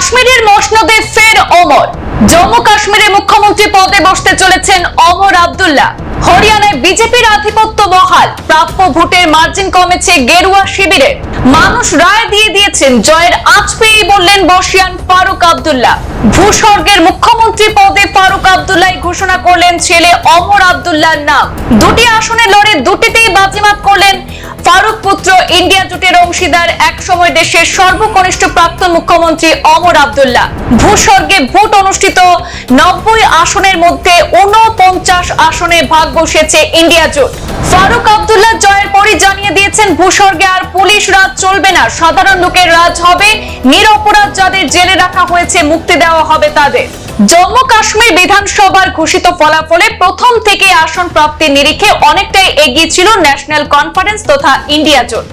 কাশ্মীরের মসনদে ফের অমর। জম্মু কাশ্মীরের মুখ্যমন্ত্রী পদে বসতে চলেছেন ওমর আব্দুল্লাহ। হরিয়ানায় বিজেপির আধিপত্য বহাল, প্রাপ্য ভোটের মার্জিন কমেছে গেরুয়া শিবিরে। মানুষ রায় দিয়ে দিয়েছেন, জয়ের আঁচ পেয়েই বললেন বর্ষিয়ান ফারুক আব্দুল্লাহ। ভূস্বর্গের মুখ্যমন্ত্রী পদে ফারুক আব্দুল্লাহ ঘোষণা করলেন ছেলে ওমর আব্দুল্লাহর নাম। দুটি আসনে লড়ে দুটিতেই বাজিমাত করলেন ফারুক পুত্র ইন্ডিয়া জোটের অংশীদার, একসময় দেশের সর্বকনিষ্ঠ প্রাক্তন মুখ্যমন্ত্রী ওমর আব্দুল্লাহ। ভূস্বর্গে ভোট অনুষ্ঠিত 90 আসনের মধ্যে 49 আসনে ভাগ বসিয়েছে ইন্ডিয়া জোট। ফারুক আব্দুল্লাহ জয়ের পরই জানিয়ে দিয়েছেন, ভূস্বর্গে আর পুলিশ রাজ চলবে না, সাধারণ লোকের রাজ হবে। নিরপরাধ যাদের জেলে রাখা হয়েছে মুক্তি দেওয়া হবে তাদের। জম্মু কাশ্মীর বিধানসভার ঘোষিত ফলাফলে প্রথম থেকে আসন প্রাপ্তির নিরিখে অনেকটাই এগিয়ে ছিল ন্যাশনাল কনফারেন্স তথা ইন্ডিয়া জোট।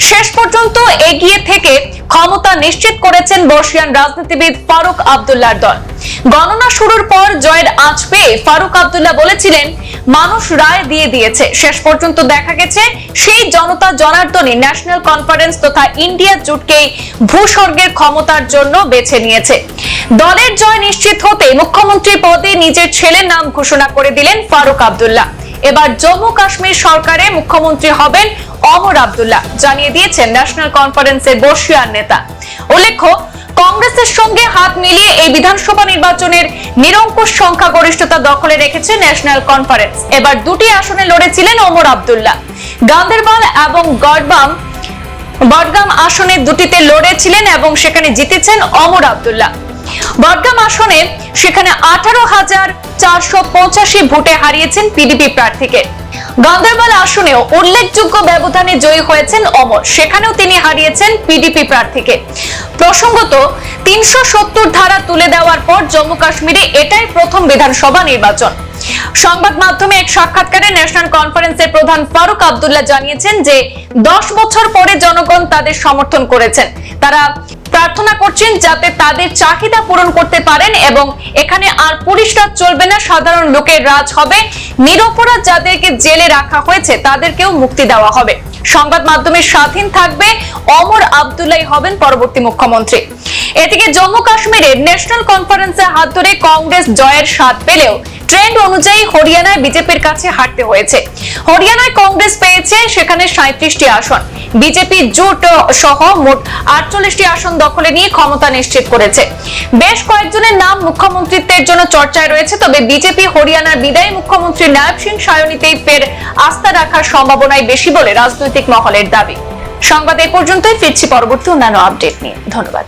শেষ পর্যন্ত এগিয়ে থেকে ক্ষমতা নিশ্চিত করেছেন বর্ষিয়ান রাজনীতিবিদ ফারুক আব্দুল্লাহর দল। গণনা শুরুর পর জয়ের আঁচ পেয়ে ফারুক আব্দুল্লাহ বলেছিলেন, মানুষ রায় দিয়ে দিয়েছে। শেষ পর্যন্ত দেখা গেছে সেই জনতা জনার্দনই ন্যাশনাল কনফারেন্স তথা ইন্ডিয়া জোটকেই ভূস্বর্গের ক্ষমতার জন্য বেছে নিয়েছে। দলের জয় নিশ্চিত হতে মুখ্যমন্ত্রী পদে নিজের ছেলের নাম ঘোষণা করে দিলেন ফারুক আব্দুল্লাহ। এবার জম্মু কাশ্মীর সরকারে মুখ্যমন্ত্রী হবেন ওমর আব্দুল্লাহ, জানিয়ে দিয়েছেন ন্যাশনাল কনফারেন্সের বর্ষিয়ান নেতা। উল্লেখ্য, কংগ্রেসের সঙ্গে হাত মিলিয়ে এই বিধানসভা নির্বাচনের নিরঙ্কুশ সংখ্যাগরিষ্ঠতা দখলে রেখেছে ন্যাশনাল কনফারেন্স। এবার দুটি আসনে লড়েছিলেন ওমর আব্দুল্লাহ। গান্দেরবাল এবং বডগাম আসনে দুটিতে লড়েছিলেন এবং সেখানে জিতেছেন ওমর আব্দুল্লাহ। বডগাম আসনে সেখানে 18,485 ভোটে হারিয়েছেন পিডিপি প্রার্থীকে। গান্দেরবাল আসনেও উল্লেখযোগ্য ব্যবধানে জয়ী হয়েছেন ওমর, সেখানেও তিনি হারিয়েছেন পিডিপি প্রার্থীকে। প্রসঙ্গত, 370 ধারা তুলে দেওয়ার পর জম্মু কাশ্মীরে এটাই প্রথম বিধানসভা নির্বাচন। সংবাদ মাধ্যমে এক সাক্ষাৎকারে ন্যাশনাল কনফারেন্সের প্রধান ফারুক আব্দুল্লাহ জানিয়েছেন যে 10 বছর পরে জনগণ তাদের সমর্থন করেছেন। তারা প্রার্থনা করছেন যাতে তাদের চাহিদা পূরণ করতে পারেন এবং এখানে আর পুলিশ রাজ চলবে না, সাধারণ লোকের রাজ হবে। নিরপরাধ যাদেরকে জেলে রাখা হয়েছে তাদেরকেও মুক্তি দেওয়া হবে। সংবাদ মাধ্যমের স্বাধীন থাকবে, ওমর আব্দুল্লাহ হবেন পরবর্তী মুখ্যমন্ত্রী। এদিকে জম্মু কাশ্মীরের ন্যাশনাল কনফারেন্সের হাত ধরে কংগ্রেস জয়ের স্বাদ পেলেও ট্রেন্ড অনুযায়ী হরিয়ানায় বিজেপির কাছে হারতে হয়েছে। হরিয়ানায় কংগ্রেস পেয়েছে সেখানে 37টি আসন। বিজেপি জোট সহ মোট 48টি আসন দখলে নিয়ে ক্ষমতা নিশ্চিত করেছে। বেশ কয়েকজনের নাম মুখ্যমন্ত্রীত্বের জন্য চর্চায় রয়েছে, তবে বিজেপি হরিয়ানার বিদায়ী মুখ্যমন্ত্রী নায়ব সিং সায়নিতেই ফের আস্থা রাখার সম্ভাবনাই বেশি বলে রাজনৈতিক মহলের দাবি। সংবাদ এ পর্যন্তই, ফিরছি পরবর্তী অন্যান্য আপডেট নিয়ে। ধন্যবাদ।